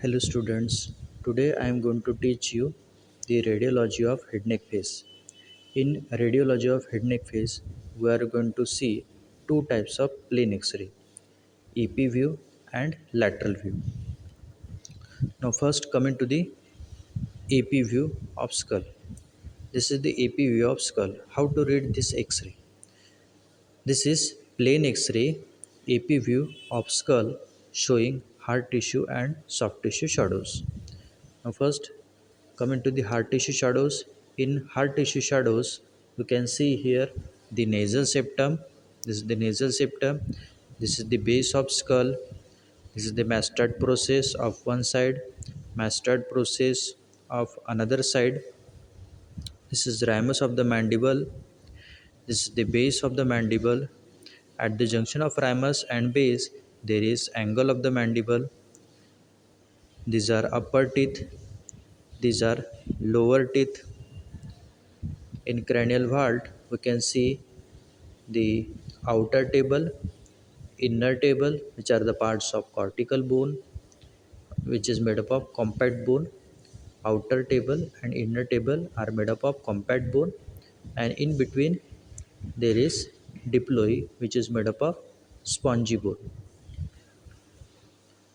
Hello students, today I am going to teach you the radiology of head neck face. In radiology of head neck face, we are going to see two types of plane X-ray, EP view and lateral view. Now first coming to the AP view of skull. This is the AP view of skull. How to read this X-ray? This is plain X-ray AP view of skull showing hard tissue and soft tissue shadows. Now first coming to the hard tissue shadows. In hard tissue shadows, you can see here the nasal septum. This is the nasal septum. This is the base of skull. This is the Mastert process of one side, Mastert process of another side. This is ramus of the mandible. This is the base of the mandible. At the junction of ramus and base, there is angle of the mandible. These are upper teeth. These are lower teeth. In cranial vault, we can see the outer table, inner table, which are the parts of cortical bone, which is made up of compact bone. Outer table and inner table are made up of compact bone, and in between there is diploe, which is made up of spongy bone.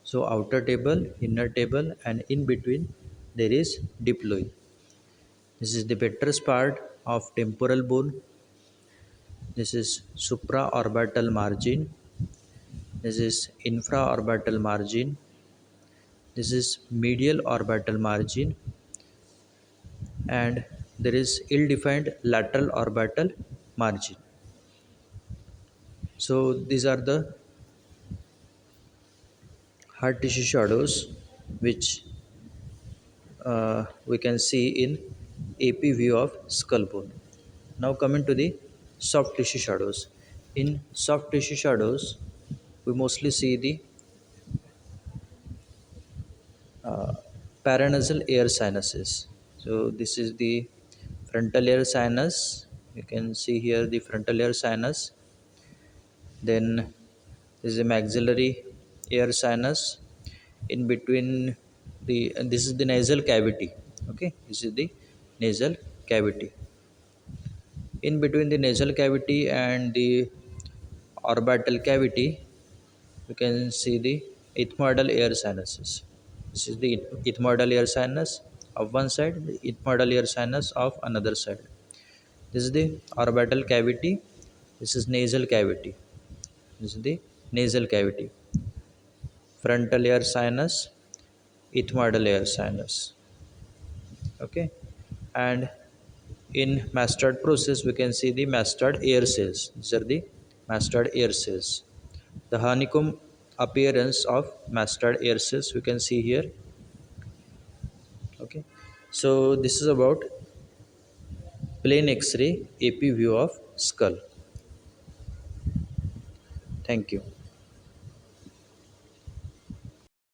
So outer table, inner table, and in between there is diploe. This is the buttress part of temporal bone. This is supraorbital margin. This is infraorbital margin. This is medial orbital margin, and there is ill-defined lateral orbital margin. So these are the hard tissue shadows which we can see in AP view of skull bone. Now coming to the soft tissue shadows. In soft tissue shadows, we mostly see the paranasal air sinuses. So this is the frontal air sinus. You can see here the frontal air sinus. Then this is a maxillary air sinus. In between the this is the nasal cavity. Okay, this is the nasal cavity. In between the nasal cavity and the orbital cavity, you can see the ethmoidal air sinuses. This is the ethmoidal air sinus of one side, the ethmoidal air sinus of another side. This is the orbital cavity. This is nasal cavity. This is the nasal cavity. Frontal air sinus, ethmoidal air sinus. Okay, and in Mastert process, we can see the Mastert air cells. These are the Mastert air cells. The honeycomb appearance of Mastert air cells we can see here. Okay, so this is about plain X-ray AP view of skull. Thank you.